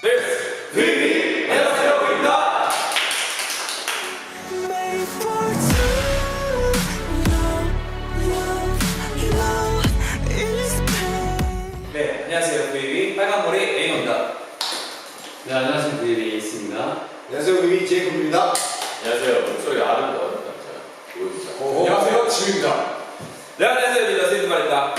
VV 안녕하세요, VV입니다. 네, 안녕하세요, VV 빨간머리 에이노입니다. 네, 안녕하세요. VV 에이스입니다. 안녕하세요, VV 제이콥입니다. 안녕하세요, 목소리 아름다운 남자 보여주자. 안녕하세요, 지우입니다. 네, 안녕하세요, 리더 세이드말입니다.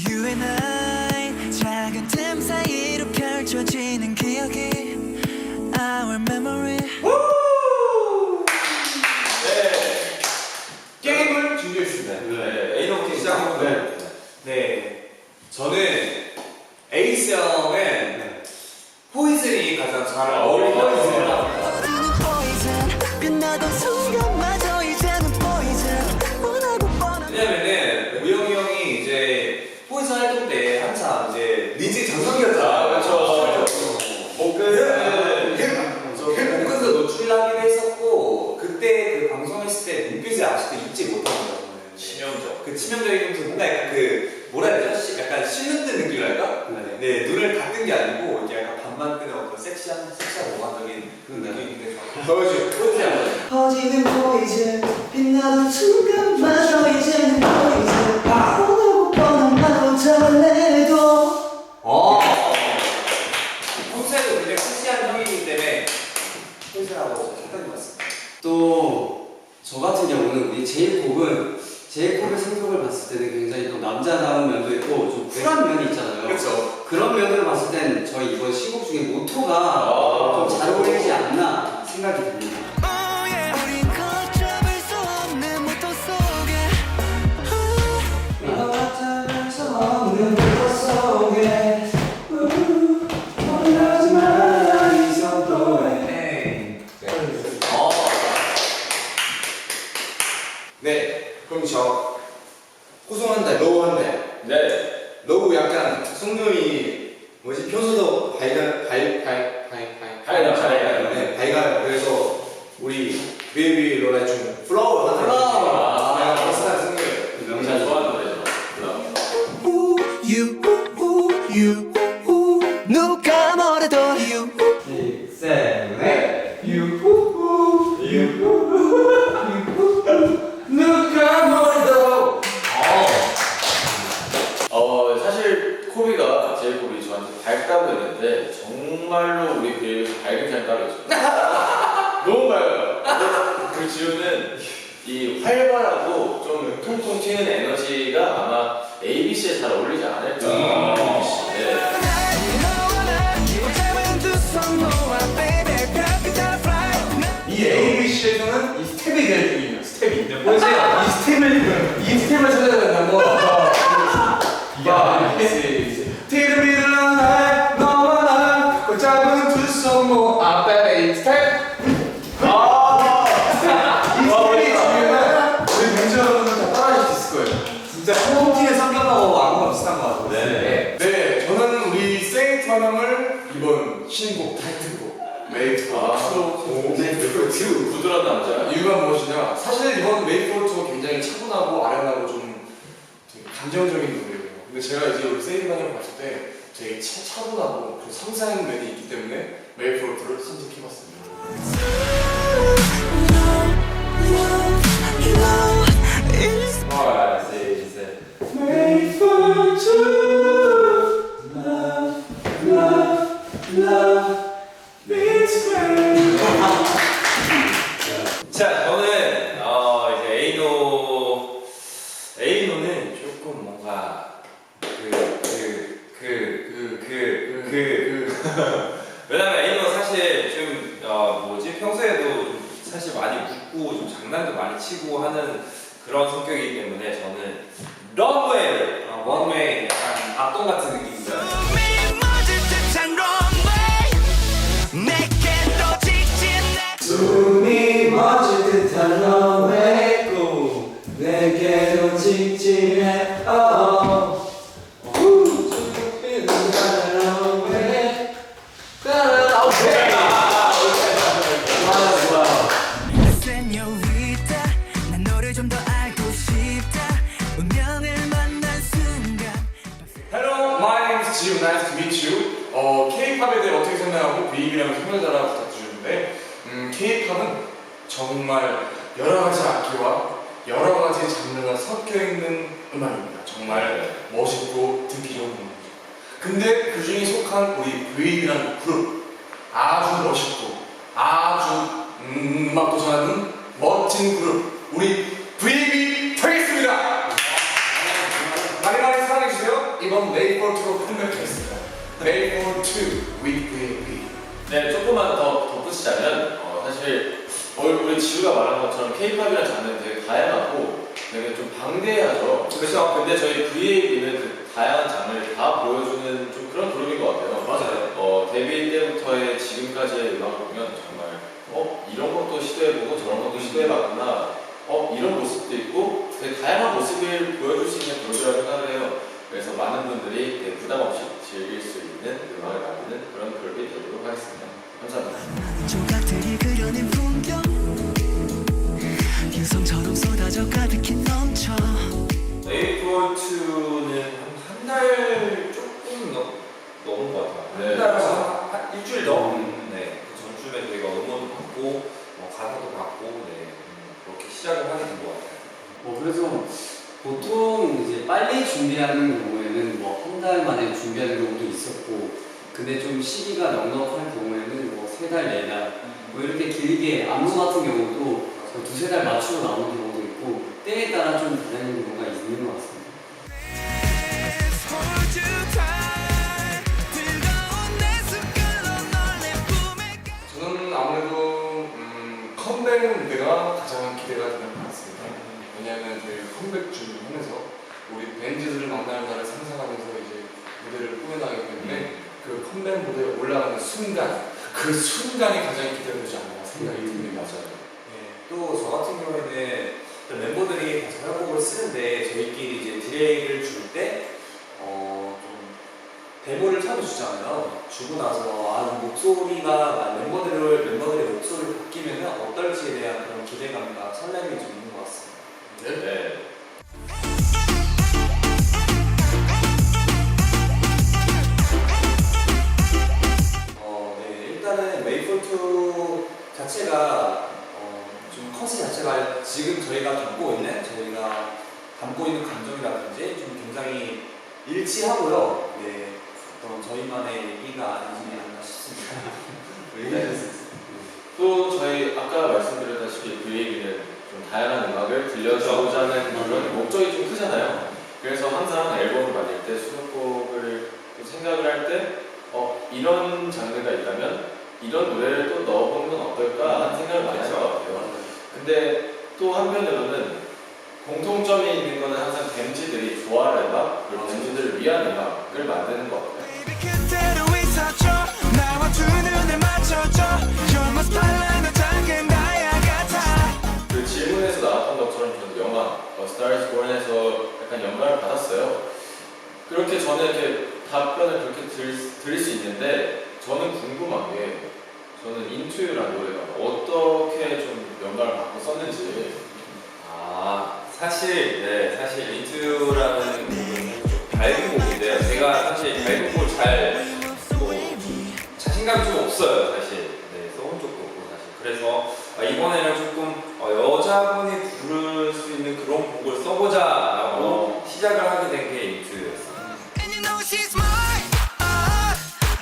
You and I 작은 틈 사이로 펼쳐지는 기억이 Our memory. 네, 게임을 준비했습니다. 네, 에이노 게임 시작합니다. 시작합니다. 네, 저는 에이스 형은 포이즌이 가장 잘 어울리는 것 같아요. Poison 빛나던 순간마저 이제는 poison 뻔하고 뻔한 왜냐면은 우영이 형이 이제 포이즌 활동 때 한참 이제 니즈 전성기였잖아. 그렇죠. 목끈을 목끈도 노출하기도 했었고 그때 그 방송했을 때 눈빛을 아직도 잊지 못하는 거예요. 치명적. 그 치명적인 모습 뭔가 약간 그 뭐라 해야 되죠? 약간 실눈뜬 느낌이랄까? 네, 눈을 감는 게 아니고 이게 약간 반만 뜨는 어떤 섹시한 몽환적인 그 느낌인데 더워지. 퍼지는 poison 빛나던 순간마저 이제는 poison 뻔하고 뻔한 나로 전해도 평소에도 굉장히 섹시한 형이기 때문에 포이즌하고 착각이 맞습니다. 또 저 같은 경우는 우리 제이콥의 성격을 봤을 때는 굉장히 또 남자다운 면도 있고 좀 쿨한 면이 있잖아요. 그렇죠. 그런 면을 봤을 땐 저희 이번 신곡 중에 모토가 좀 잘 어울리지 않나 생각이 듭니다. Oh yeah 우린 걷잡을 수 없는 모토 속에 걷잡을 수 없는 모토 속에 원하지 마라 이 속도에 네, 그럼 저 호송한다, 러브한다. 네. 러브 약간 성능이 뭐지? 평소도 밝아요. 네, 밝아요. 그래서 우리 베이비 로라의 좀 플라워 하나. 플라워. 약간 비슷한 성격이에요. 명사 좋아하는 노래죠. you 누가 뭐래도 you 누가 뭐래도. 사실 코비가 제이콥이 저한테 밝다고 했는데 정말로 우리 비에서 밝은 사람이 따로 있어요. 너무 밝아요. 그 지우는 이 활발하고 좀 통통 튀는 에너지가 아마 ABC에 잘 어울리지 않을까. 네. 이 ABC에서는 이 스텝이 제일 중요해요. 스텝이. 보세요. 이 스텝을 찾아야 된다고. Till the middle of the night, 너와 나는 그 작은 두 손목 앞에 이 스텝. 이 스텝이 중요하면 우리 뮤지 여러분들 다 따라하실 수 있을 거예요. 진짜 통통튀는 성격하고 안무가 비슷한 것 같아요. 네, 저는 우리 세이트 환영을 이번 신곡 타이틀곡 메이크 포 투 부드러운 남자. 이유가 무엇이냐? 사실 이번 메이크 포 투가 굉장히 차분하고 아련하고 좀 되게 감정적인 노래예요. 근데 제가 이제 우리 세이트 환영을 봤을 때 되게 차분하고 그 섬세한 면이 있기 때문에 메이크 포 투를 선택해봤습니다. Made for two, love, this way. 자, 저는 이제 에이노는 조금 뭔가 왜냐면 에이노 사실 좀 평소에도 좀 사실 많이 웃고 좀 장난도 많이 치고 하는 그런 성격이기 때문에 저는 런웨이 원웨이 약간 악동 같은 느낌입니다. 숨이 멎을 듯한 너의 꿈 내게로 직진해 Señorita 난 너를 좀 더 알고 싶다 운명을 만난 순간 Hello, my name is Jiu. Nice to meet you. K-팝에 대해 어떻게 생각하고 V앱이라는 소개자라 부탁드리는데 K-팝은 정말 여러 가지 악기와 여러 가지 장르가 섞여 있는 음악입니다. 정말 멋있고 듣기 좋은 음악이죠. 근데 그 중에 속한 우리 V앱이라는 그룹 아주 멋있고 아주 음악도 잘하는 멋진 그룹 우리 V앱이 되겠습니다. 많이 많이 사랑해주세요. 이번 May for 2로 컴백했습니다. May for 2 with V앱. 네, 조금만 더 덧붙이자면 사실 우리 지우가 말한 것처럼 K-팝이라는 장르는 되게 다양하고 되게 좀 방대하죠. 그렇죠. 근데 저희 VAB는 그 다양한 장르를 다 보여주는 좀 그런 그룹인 것 같아요. 맞아요. 데뷔 때부터의 지금까지의 음악을 보면 정말 이런 것도 시도해보고 저런 것도 시도해봤구나. 이런 모습도 있고 되게 다양한 모습을 보여줄 수 있는 그룹이라고 생각을 해요. 그래서 많은 분들이 되게 부담 없이 즐길 수 있는 음악을 만드는 그런 그룹이 되도록 하겠습니다. 감사합니다. 조각들이 그려낸 풍경 유성처럼 쏟아져 가득히 넘쳐 에이프로트는 한 달 조금 넘은 것 같아요. 네. 한 달에서 한 일주일 넘은. 네. 그 전주에 저희가 음원도 받고 가사도 받고 그렇게 시작을 하게 된 것 같아요. 그래서 보통 이제 빨리 준비하는 경우에는 한 달 만에 준비하는 경우도 있었고, 근데 좀 시기가 넉넉한 경우에는 3달, 4달 이렇게 길게 안무 같은 경우도 2-3달 맞추고 나오는 경우도 있고 때에 따라 좀 다른 경우가 있는 것 같습니다. Hold you tight 뜨거운 내 숟갈로 널 내 품에 저는 아무래도 컴백 무대가 가장 기대가 되는 것 같습니다. 왜냐하면 저희 컴백 준비하면서 우리 밴드들을 만나는 날을 상상하면서 이제 무대를 꾸며나가기 때문에 그 컴백 무대에 올라가는 순간 그 순간이 가장 기대되지 않나 생각이 듭니다. 또 저 같은 경우에는 멤버들이 다 자작곡을 쓰는데 저희끼리 이제 디레이를 줄 때 좀 데모를 처음 주잖아요. 주고 나서 목소리가 멤버들의 목소리를 바뀌면 어떨지에 대한 그런 기대감과 설렘이 좀 있는 것 같습니다. 네. 네, 일단은 메이플2 자체가 좀 컨셉 자체가 지금 저희가 담고 있는 감정이라든지 좀 굉장히 일치하고요. 네, 어떤 저희만의 얘기가 아니지 않나 싶습니다. 또 저희 아까 말씀드렸다시피 VAB는 좀 다양한 음악을 들려주고자 하는 그런 목적이 좀 크잖아요. 그래서 항상 앨범을 만들 때 수록곡을 또 생각을 할 때 이런 장르가 있다면 이런 노래를 또 넣어보는 건 어떨까 하는 생각을 많이 하는 것 같아요. 근데 또 한편으로는 공통점이 있는 거는 항상 뱀지들이 좋아할 음악, 그리고 뱀지들을 위한 음악을 만드는 것 같아요. Baby 그대로 있어줘 나와 두 눈을 맞춰줘 You're my spotlight 너 작은 나야 같아 그 질문에서 나왔던 것처럼 저는 영화 Star is Born에서 약간 영감을 받았어요. 그렇게 저는 이렇게 답변을 그렇게 드릴 수 있는데 저는 궁금한 게 저는 Into You라는 노래가 어떻게 좀 영감을 받고 썼는지. 사실 인투라는 곡은 좀 밝은 곡인데요. 제가 사실 밝은 곡을 자신감이 좀 없어요, 사실. 써본 적도 없고 사실. 그래서 이번에는 조금 여자분이 부를 수 있는 그런 곡을 써보자라고 시작을 하게 된 게 인투였어요. And you know she's mine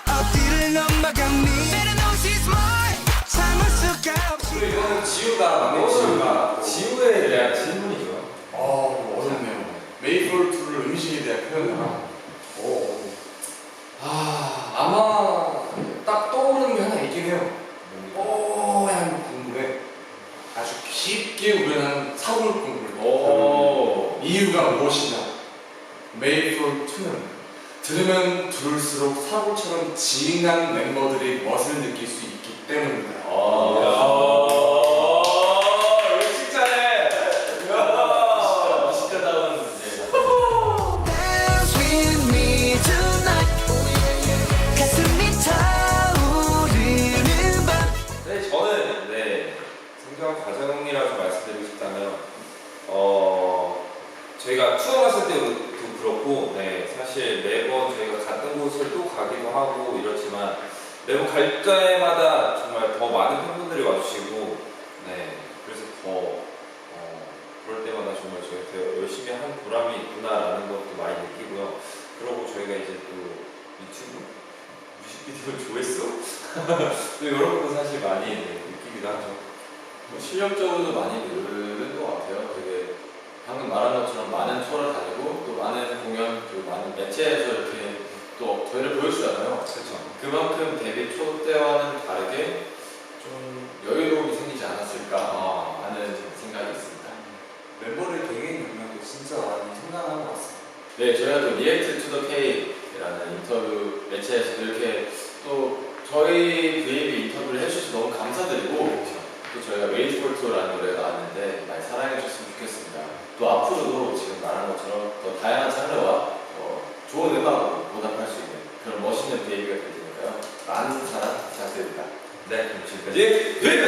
어디를 넘어가니 Better know she's mine 참을 수가 없이 그리고 이거는 막내 지우에 대한 질문이죠. 어렵네요. 메이플 2를 음식에 대한 표현이라 아마 딱 떠오르는 게 하나 있긴 해요. 뽀얀 국물에 아주 깊게 우려난 사골 국물. 이유가 무엇이냐? 메이플 2는 들으면 들을수록 사골처럼 진한 멤버들이 멋을 느낄 수 있기 때문입니다. Dance with me tonight 가슴이 타오르는 밤 네, 저는 성장 과정이라고 말씀드리고 싶다면 저희가 투어 갔을 때도 그렇고, 네, 사실 매번 저희가 갔던 곳을 또 가기도 하고 이렇지만 매번 갈 때마다 정말 더 많은 팬분들이 와주시고, 네, 그래서 더 그럴 때마다 정말 저희가 되게 열심히 한 보람이 있구나라는 것도 많이 느끼고요. 그리고 저희가 이제 또 유튜브 뮤직비디오 조회수 또 이런 것도 사실 많이 느끼기도 하죠. 뭐 실력적으로도 많이 늘는 것 같아요. 되게 방금 말한 것처럼 많은 투어를 다니고 또 많은 공연 그리고 많은 매체에서 이렇게 또 저희를 보여주잖아요. 그렇죠. 그만큼 데뷔 초 때와는 다르게 좀 여유로움이 생기지 않았을까 하는 생각이 있습니다. 멤버를 개개인 경력도 진짜 많이 생각하는 것 같습니다. 네, 저희가 또 리액트 투 더 K라는 인터뷰 매체에서 이렇게 또 저희 VAB 인터뷰를 해주셔서 너무 감사드리고 또 저희가 Wait for Two라는 노래가 나왔는데 많이 사랑해 주셨으면 좋겠습니다. 또 앞으로도 지금 말한 것처럼 더 다양한 장르와 좋은 음악으로 보답할 수 있는 그런 멋있는 VAB가 될 테니까요. 많은 사랑 부탁드립니다. 네, 그럼 지금까지 뮤직비디오